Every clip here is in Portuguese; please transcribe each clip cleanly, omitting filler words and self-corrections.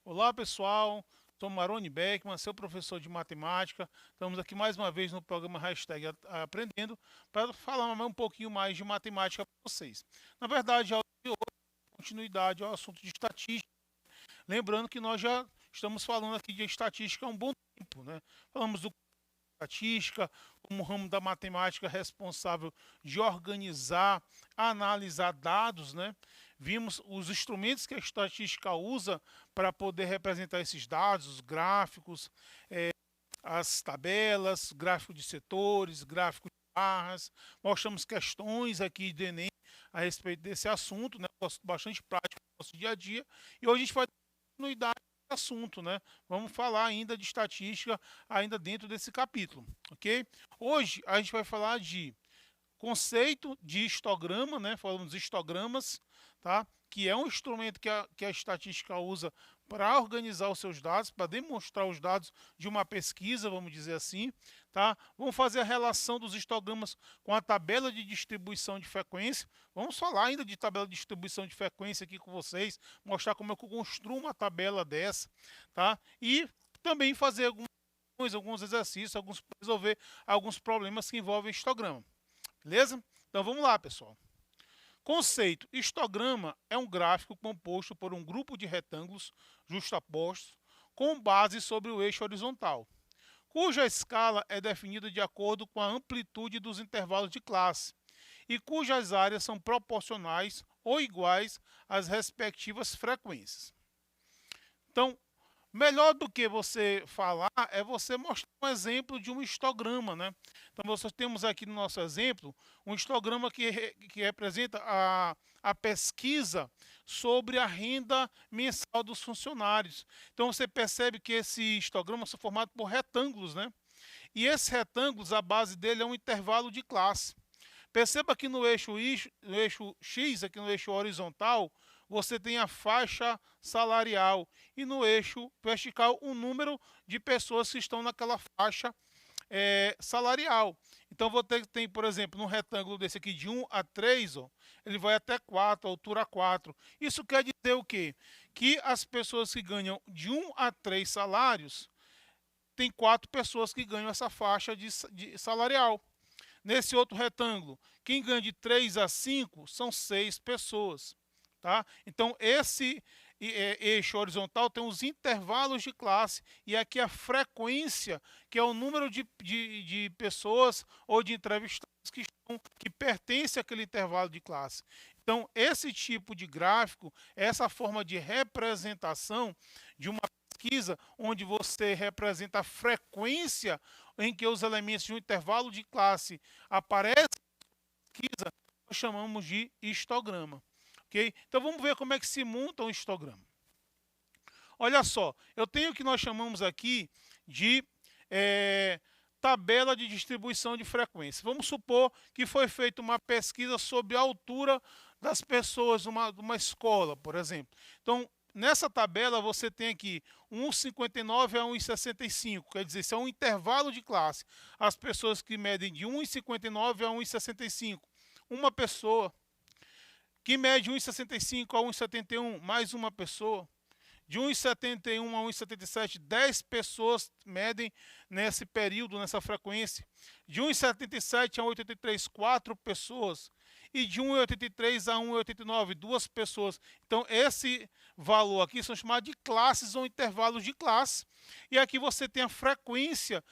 Olá pessoal, sou Maroni Beckman, seu professor de matemática. Estamos aqui mais uma vez no programa Hashtag Aprendendo para falar um pouquinho mais de matemática para vocês. Na verdade, a aula de hoje é continuidade ao assunto de estatística. Lembrando que nós já estamos falando aqui de estatística há um bom tempo, né? Falamos do estatística como ramo da matemática responsável de organizar, analisar dados, né? Vimos os instrumentos que a estatística usa para poder representar esses dados, os gráficos, as tabelas, gráfico de setores, gráfico de barras. Mostramos questões aqui do Enem a respeito desse assunto, né? Bastante prático no nosso dia a dia. E hoje a gente vai dar continuidade ao assunto, né? Vamos falar ainda de estatística ainda dentro desse capítulo, ok? Hoje a gente vai falar de conceito de histograma, né? Falamos de histogramas, tá? Que é um instrumento que a estatística usa para organizar os seus dados, para demonstrar os dados de uma pesquisa, vamos dizer assim, tá? Vamos fazer a relação dos histogramas com a tabela de distribuição de frequência. Vamos falar ainda de tabela de distribuição de frequência aqui com vocês, mostrar como é que eu construo uma tabela dessa, tá? E também fazer alguns exercícios, resolver alguns problemas que envolvem histograma. Beleza? Então vamos lá, pessoal. Conceito: histograma é um gráfico composto por um grupo de retângulos justapostos com base sobre o eixo horizontal, cuja escala é definida de acordo com a amplitude dos intervalos de classe e cujas áreas são proporcionais ou iguais às respectivas frequências. Então, melhor do que você falar é você mostrar um exemplo de um histograma, né? Então, nós temos aqui no nosso exemplo um histograma que representa a pesquisa sobre a renda mensal dos funcionários. Então, você percebe que esse histograma é formado por retângulos, né? E esses retângulos, a base dele é um intervalo de classe. Perceba que no eixo X, aqui no eixo horizontal, você tem a faixa salarial e no eixo vertical o número de pessoas que estão naquela faixa salarial. Então, tem, por exemplo, num retângulo desse aqui de 1 a 3, ó, ele vai até 4, altura 4. Isso quer dizer o quê? Que as pessoas que ganham de 1 a 3 salários, tem 4 pessoas que ganham essa faixa de salarial. Nesse outro retângulo, quem ganha de 3 a 5 são 6 pessoas. Tá? Então, esse eixo horizontal tem os intervalos de classe e aqui a frequência, que é o número de pessoas ou de entrevistados que pertencem àquele intervalo de classe. Então, esse tipo de gráfico, essa forma de representação de uma pesquisa, onde você representa a frequência em que os elementos de um intervalo de classe aparecem na pesquisa, nós chamamos de histograma. Okay? Então vamos ver como é que se monta um histograma. Olha só, eu tenho o que nós chamamos aqui de tabela de distribuição de frequência. Vamos supor que foi feita uma pesquisa sobre a altura das pessoas de uma escola, por exemplo. Então, nessa tabela você tem aqui 1,59 a 1,65, quer dizer, isso é um intervalo de classe. As pessoas que medem de 1,59 a 1,65. Uma pessoa que mede 1,65 a 1,71, mais uma pessoa. De 1,71 a 1,77, 10 pessoas medem nesse período, nessa frequência. De 1,77 a 1,83, 4 pessoas. E de 1,83 a 1,89, 2 pessoas. Então, esse valor aqui são chamados de classes ou intervalos de classe. E aqui você tem a frequência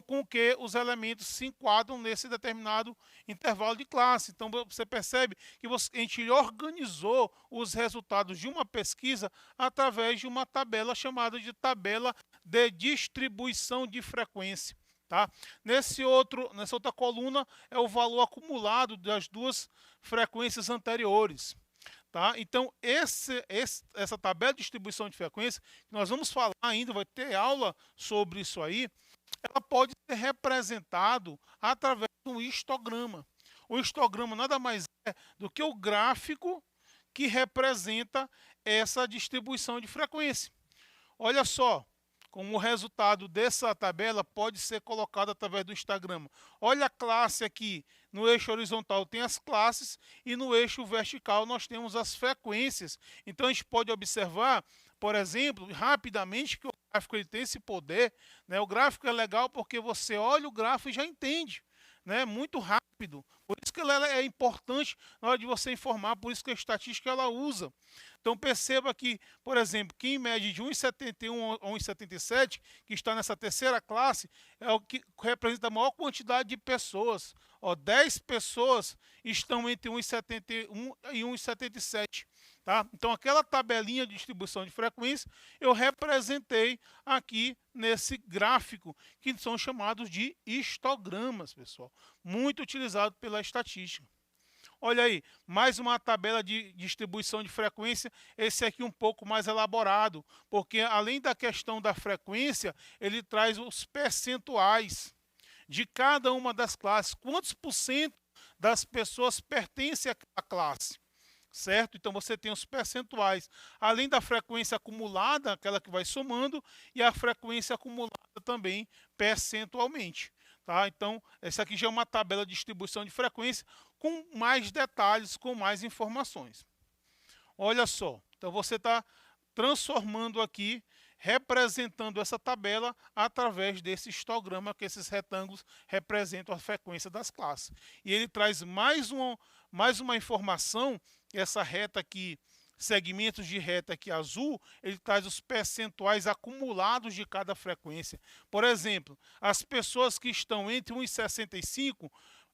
com que os elementos se enquadram nesse determinado intervalo de classe. Então, você percebe que a gente organizou os resultados de uma pesquisa através de uma tabela chamada de tabela de distribuição de frequência. Tá? Nessa outra coluna é o valor acumulado das duas frequências anteriores. Tá? Então, essa tabela de distribuição de frequência, que nós vamos falar ainda, vai ter aula sobre isso aí, ela pode ser representado através de um histograma. O histograma nada mais é do que o gráfico que representa essa distribuição de frequência. Olha só, como o resultado dessa tabela pode ser colocado através do histograma. Olha a classe aqui, no eixo horizontal tem as classes e no eixo vertical nós temos as frequências. Então a gente pode observar, por exemplo, rapidamente, que o gráfico ele tem esse poder, né? O gráfico é legal porque você olha o gráfico e já entende, né? Muito rápido. Por isso que ela é importante na hora de você informar, por isso que a estatística ela usa. Então perceba que, por exemplo, quem mede de 1,71 a 1,77, que está nessa terceira classe, é o que representa a maior quantidade de pessoas. 10 pessoas estão entre 1,71 e 1,77. Tá? Então aquela tabelinha de distribuição de frequência eu representei aqui nesse gráfico, que são chamados de histogramas, pessoal. Muito utilizado pela estatística. Olha aí, mais uma tabela de distribuição de frequência, esse aqui um pouco mais elaborado, porque além da questão da frequência, ele traz os percentuais de cada uma das classes. Quantos por cento das pessoas pertencem à classe? Certo? Então você tem os percentuais, além da frequência acumulada, aquela que vai somando, e a frequência acumulada também percentualmente. Tá? Então, essa aqui já é uma tabela de distribuição de frequência com mais detalhes, com mais informações. Olha só, então você está transformando aqui, representando essa tabela através desse histograma, que esses retângulos representam a frequência das classes. E ele traz mais uma informação, essa reta aqui, segmentos de reta aqui azul, ele traz os percentuais acumulados de cada frequência. Por exemplo, as pessoas que estão entre 1,65,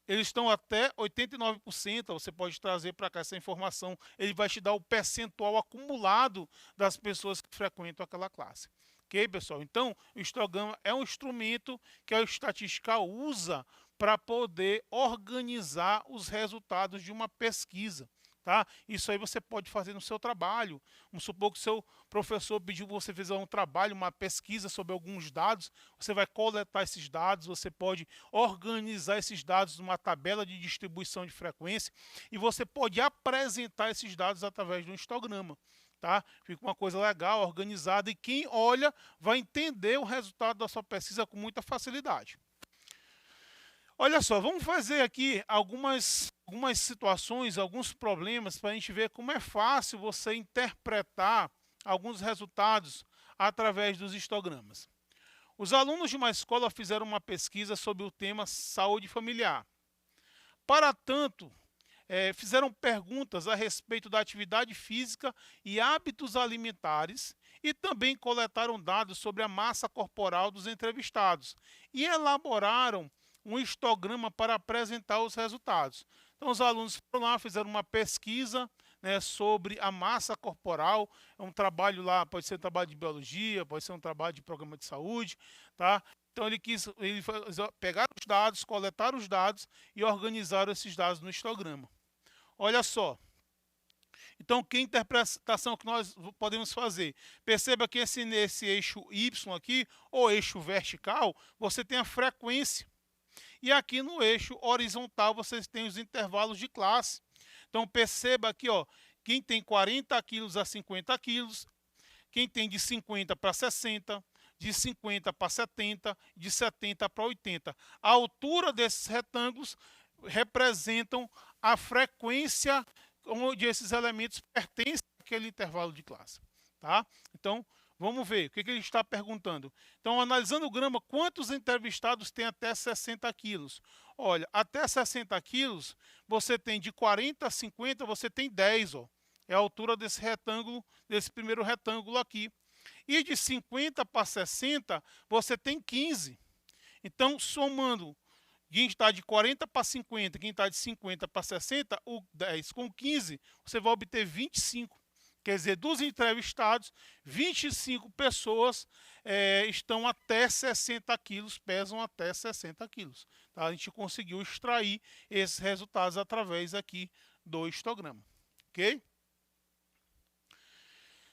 eles estão até 89%, você pode trazer para cá essa informação, ele vai te dar o percentual acumulado das pessoas que frequentam aquela classe. Ok, pessoal? Então, o histograma é um instrumento que a estatística usa para poder organizar os resultados de uma pesquisa. Tá? Isso aí você pode fazer no seu trabalho. Vamos supor que o seu professor pediu para você fazer um trabalho, uma pesquisa sobre alguns dados. Você vai coletar esses dados, você pode organizar esses dados numa tabela de distribuição de frequência e você pode apresentar esses dados através de um histograma. Tá? Fica uma coisa legal, organizada, e quem olha vai entender o resultado da sua pesquisa com muita facilidade. Olha só, vamos fazer aqui algumas situações, alguns problemas, para a gente ver como é fácil você interpretar alguns resultados através dos histogramas. Os alunos de uma escola fizeram uma pesquisa sobre o tema saúde familiar. Para tanto, fizeram perguntas a respeito da atividade física e hábitos alimentares e também coletaram dados sobre a massa corporal dos entrevistados e elaboraram um histograma para apresentar os resultados. Então, os alunos foram lá, fizeram uma pesquisa, né, sobre a massa corporal. É um trabalho lá, pode ser um trabalho de biologia, pode ser um trabalho de programa de saúde, tá? Então, ele pegar os dados, coletar os dados e organizar esses dados no histograma. Olha só. Então, que interpretação que nós podemos fazer? Perceba que nesse eixo Y aqui, ou eixo vertical, você tem a frequência. E aqui no eixo horizontal vocês têm os intervalos de classe. Então perceba aqui, ó, quem tem 40 quilos a 50 quilos, quem tem de 50 para 60, de 50 para 70, de 70 para 80. A altura desses retângulos representam a frequência onde esses elementos pertencem àquele intervalo de classe. Tá? Então, vamos ver, o que ele está perguntando. Então, analisando o grama, quantos entrevistados têm até 60 quilos? Olha, até 60 quilos, você tem de 40 a 50, você tem 10. Ó. É a altura desse retângulo, desse primeiro retângulo aqui. E de 50 para 60, você tem 15. Então, somando, quem está de 40 para 50, quem está de 50 para 60, o 10 com 15, você vai obter 25. Quer dizer, dos entrevistados, 25 pessoas estão até 60 quilos, pesam até 60 quilos. Tá? A gente conseguiu extrair esses resultados através aqui do histograma. Ok?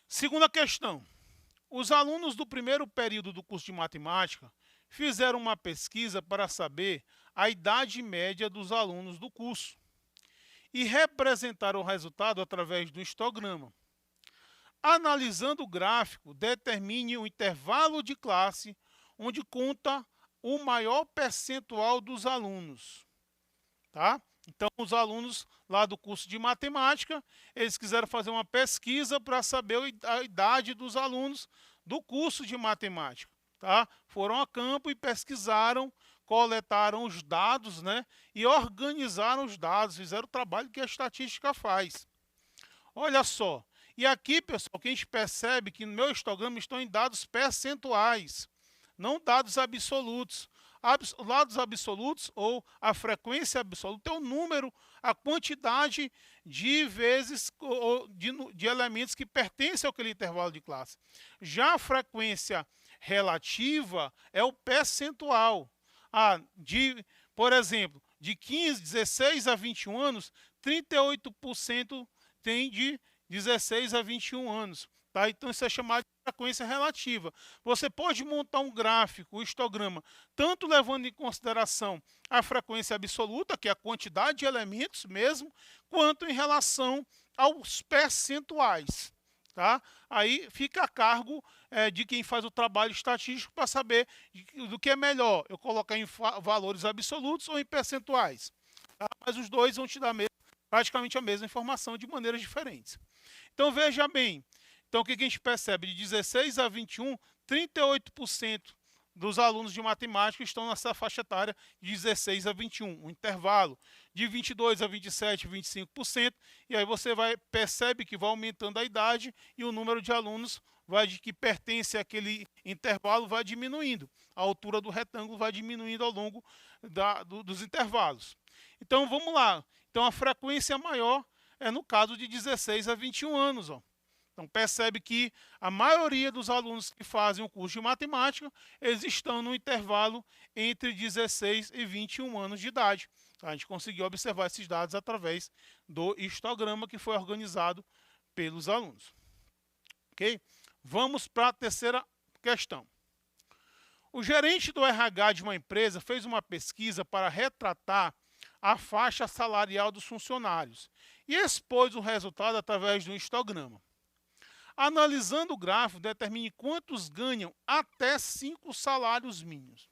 Segunda questão. Os alunos do primeiro período do curso de matemática fizeram uma pesquisa para saber a idade média dos alunos do curso e representaram o resultado através do histograma. Analisando o gráfico, determine o intervalo de classe onde conta o maior percentual dos alunos, tá? Então, os alunos lá do curso de matemática, eles quiseram fazer uma pesquisa para saber a idade dos alunos do curso de matemática, tá? Foram a campo e pesquisaram, coletaram os dados, né? E organizaram os dados, fizeram o trabalho que a estatística faz. Olha só, e aqui, pessoal, que a gente percebe que no meu histograma estão em dados percentuais, não dados absolutos. Dados absolutos ou a frequência absoluta é o número, a quantidade de vezes ou de elementos que pertencem àquele intervalo de classe. Já a frequência relativa é o percentual. Por exemplo, de 15, 16 a 21 anos, 38% tem de 16 a 21 anos. Tá? Então, isso é chamado de frequência relativa. Você pode montar um gráfico, um histograma, tanto levando em consideração a frequência absoluta, que é a quantidade de elementos mesmo, quanto em relação aos percentuais. Tá? Aí fica a cargo de quem faz o trabalho estatístico para saber do que é melhor, eu colocar em valores absolutos ou em percentuais. Tá? Mas os dois vão te dar praticamente a mesma informação de maneiras diferentes. Então veja bem, então o que a gente percebe? De 16 a 21, 38% dos alunos de matemática estão nessa faixa etária de 16 a 21, um intervalo de 22 a 27, 25%, e aí você percebe que vai aumentando a idade e o número de alunos que pertence àquele intervalo vai diminuindo, a altura do retângulo vai diminuindo ao longo dos intervalos. Então vamos lá, então a frequência maior é no caso de 16 a 21 anos, ó. Então, percebe que a maioria dos alunos que fazem o curso de matemática, eles estão no intervalo entre 16 e 21 anos de idade. A gente conseguiu observar esses dados através do histograma que foi organizado pelos alunos. Ok? Vamos para a terceira questão. O gerente do RH de uma empresa fez uma pesquisa para retratar a faixa salarial dos funcionários e expôs o resultado através de um histograma. Analisando o gráfico, determine quantos ganham até 5 salários mínimos.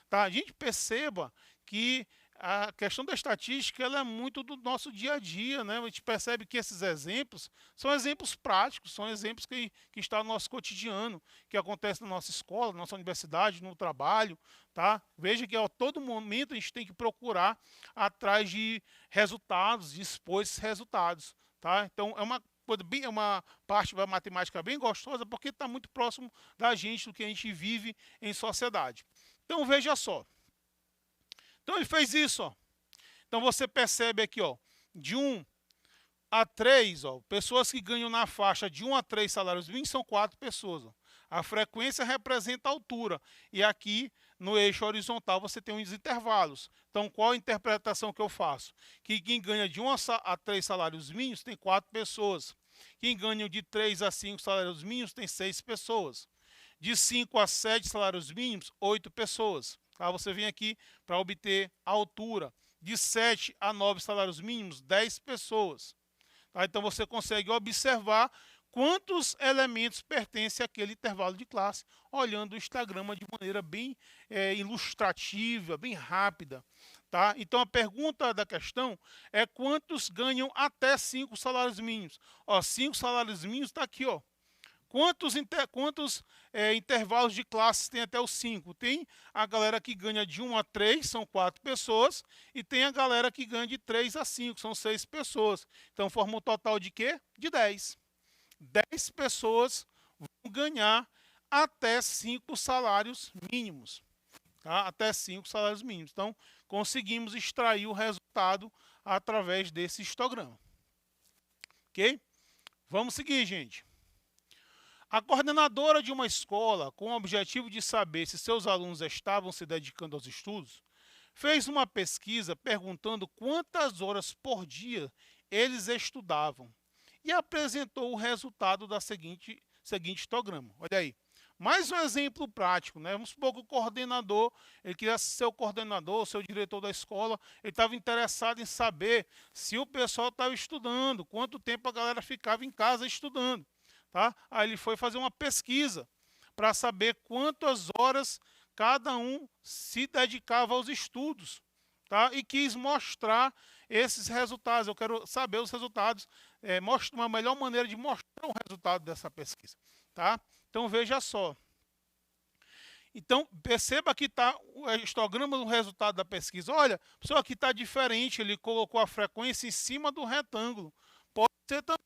Tá? A gente perceba que a questão da estatística ela é muito do nosso dia a dia, né? A gente percebe que esses exemplos são exemplos práticos, são exemplos que estão no nosso cotidiano, que acontece na nossa escola, na nossa universidade, no trabalho. Tá? Veja que a todo momento a gente tem que procurar atrás de resultados, de expor esses resultados. Tá? Então, é uma parte da matemática bem gostosa, porque está muito próximo da gente, do que a gente vive em sociedade. Então, veja só. Então, ele fez isso. Ó. Então, você percebe aqui, ó, de 1 a 3, ó, pessoas que ganham na faixa de 1 a 3 salários mínimos são 4 pessoas. Ó. A frequência representa a altura. E aqui, no eixo horizontal, você tem uns intervalos. Então, qual a interpretação que eu faço? Que quem ganha de 1 a 3 salários mínimos tem 4 pessoas. Quem ganha de 3 a 5 salários mínimos tem 6 pessoas. De 5 a 7 salários mínimos, 8 pessoas. Tá? Você vem aqui para obter a altura. De 7 a 9 salários mínimos, 10 pessoas. Tá? Então, você consegue observar quantos elementos pertencem àquele intervalo de classe, olhando o histograma de maneira bem ilustrativa, bem rápida. Tá? Então, a pergunta da questão é quantos ganham até 5 salários mínimos. 5 salários mínimos está aqui. Ó. Quantos intervalos de classes tem até os 5? Tem a galera que ganha de 1 a 3, são 4 pessoas, e tem a galera que ganha de 3 a 5, são 6 pessoas. Então, forma um total de quê? De 10. 10 pessoas vão ganhar até 5 salários mínimos. Tá? Até 5 salários mínimos. Então, conseguimos extrair o resultado através desse histograma. Ok? Vamos seguir, gente. A coordenadora de uma escola, com o objetivo de saber se seus alunos estavam se dedicando aos estudos, fez uma pesquisa perguntando quantas horas por dia eles estudavam e apresentou o resultado da seguinte histograma. Olha aí. Mais um exemplo prático, né? Vamos supor que o coordenador, ele queria ser o coordenador, ser o diretor da escola, ele estava interessado em saber se o pessoal estava estudando, quanto tempo a galera ficava em casa estudando. tá? Aí ele foi fazer uma pesquisa para saber quantas horas cada um se dedicava aos estudos, tá? E quis mostrar esses resultados. Eu quero saber os resultados, mostra uma melhor maneira de mostrar o resultado dessa pesquisa, tá? Então veja só. Então, perceba que está o histograma do resultado da pesquisa. Olha, só que está diferente, ele colocou a frequência em cima do retângulo. Pode ser também.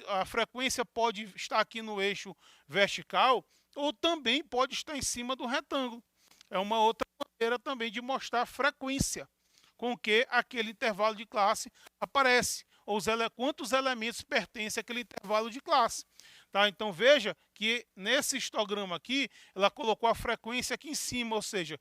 A frequência pode estar aqui no eixo vertical ou também pode estar em cima do retângulo. É uma outra maneira também de mostrar a frequência com que aquele intervalo de classe aparece, ou quantos elementos pertencem àquele intervalo de classe. Tá? Então veja que nesse histograma aqui, ela colocou a frequência aqui em cima, ou seja,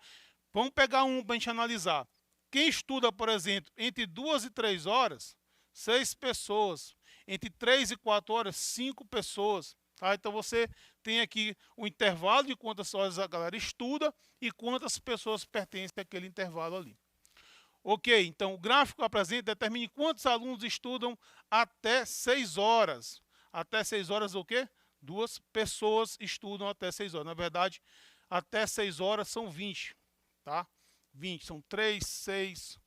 vamos pegar um para a gente analisar. Quem estuda, por exemplo, entre 2 e 3 horas, 6 pessoas. Entre 3 e 4 horas, 5 pessoas. Tá? Então você tem aqui o intervalo de quantas horas a galera estuda e quantas pessoas pertencem àquele intervalo ali. Ok, então o gráfico apresenta, determine quantos alunos estudam até 6 horas. Até 6 horas o quê? 2 pessoas estudam até 6 horas. Na verdade, até 6 horas são 20. Tá? 20, são 3, 6,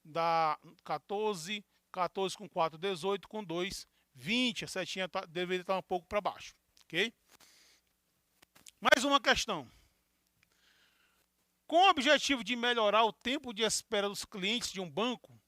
dá 14, 14 com 4, 18, com 2, 20. A setinha deveria estar um pouco para baixo. Ok? Mais uma questão. Com o objetivo de melhorar o tempo de espera dos clientes de um banco,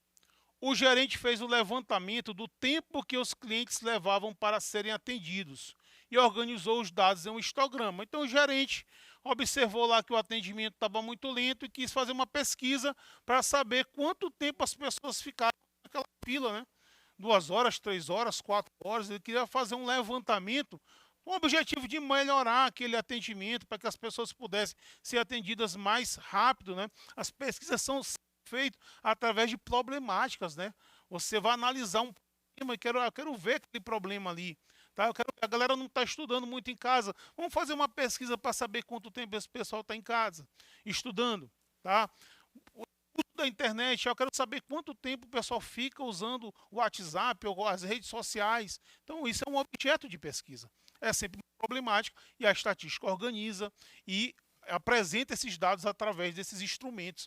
o gerente fez o levantamento do tempo que os clientes levavam para serem atendidos e organizou os dados em um histograma. Então o gerente observou lá que o atendimento estava muito lento e quis fazer uma pesquisa para saber quanto tempo as pessoas ficaram naquela fila, né? 2 horas, 3 horas, 4 horas. Ele queria fazer um levantamento com o objetivo de melhorar aquele atendimento para que as pessoas pudessem ser atendidas mais rápido, né? As pesquisas são feitas através de problemáticas, né? Você vai analisar um problema, eu quero ver aquele problema ali, tá? A galera não está estudando muito em casa. Vamos fazer uma pesquisa para saber quanto tempo esse pessoal está em casa estudando, tá? O uso da internet, eu quero saber quanto tempo o pessoal fica usando o WhatsApp ou as redes sociais. Então isso é um objeto de pesquisa. É sempre problemático e a estatística organiza e apresenta esses dados através desses instrumentos,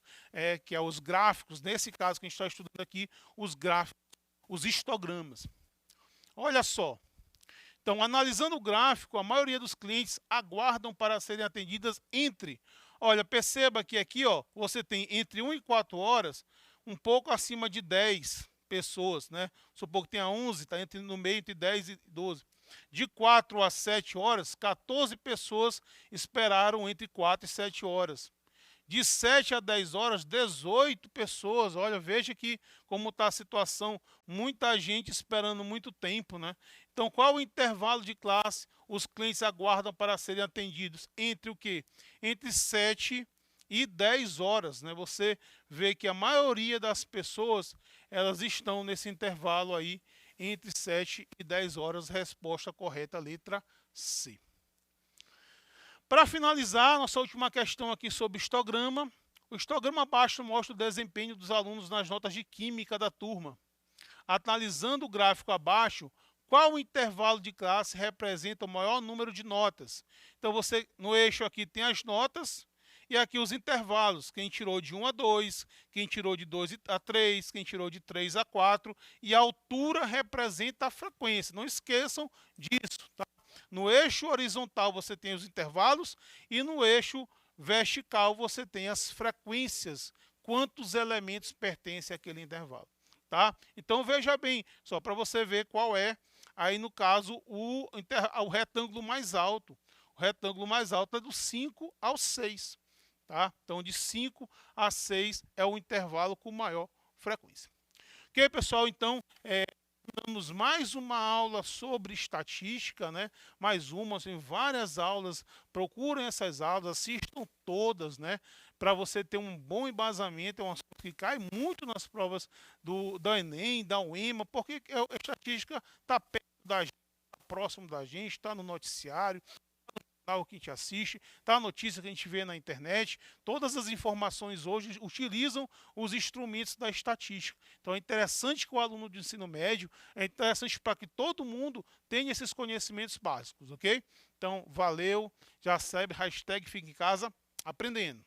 que é os gráficos, nesse caso que a gente está estudando aqui, os gráficos, os histogramas. Olha só, então analisando o gráfico, a maioria dos clientes aguardam para serem atendidas olha, perceba que aqui você tem entre 1 e 4 horas, um pouco acima de 10 pessoas, né? Supor que tenha 11, está no meio entre 10 e 12. De 4 a 7 horas, 14 pessoas esperaram entre 4 e 7 horas. De 7 a 10 horas, 18 pessoas. Olha, veja aqui como está a situação. Muita gente esperando muito tempo, né? Então, qual o intervalo de classe os clientes aguardam para serem atendidos? Entre o quê? Entre 7 e 10 horas, né? Você vê que a maioria das pessoas, elas estão nesse intervalo aí, entre 7 e 10 horas, resposta correta, letra C. Para finalizar, nossa última questão aqui sobre histograma. O histograma abaixo mostra o desempenho dos alunos nas notas de química da turma. Analisando o gráfico abaixo, qual o intervalo de classe representa o maior número de notas? Então você, no eixo aqui tem as notas, e aqui os intervalos, quem tirou de 1 a 2, quem tirou de 2 a 3, quem tirou de 3 a 4, e a altura representa a frequência. Não esqueçam disso, tá? No eixo horizontal você tem os intervalos e no eixo vertical você tem as frequências, quantos elementos pertencem àquele intervalo, tá? Então veja bem, só para você ver qual é, aí no caso, o retângulo mais alto. O retângulo mais alto é do 5 ao 6. Tá? Então, de 5 a 6 é o intervalo com maior frequência. Ok, pessoal? Então, temos mais uma aula sobre estatística, né? Mais uma, tem várias aulas. Procurem essas aulas, assistam todas, né? Para você ter um bom embasamento. É um assunto que cai muito nas provas da Enem, da UEMA, porque a estatística está perto da gente, tá próximo da gente, está no noticiário, jornal que a gente assiste, tá a notícia que a gente vê na internet, todas as informações hoje utilizam os instrumentos da estatística. Então é interessante que o aluno de ensino médio, é interessante para que todo mundo tenha esses conhecimentos básicos, ok? Então, valeu, já sabe, hashtag fica em casa aprendendo.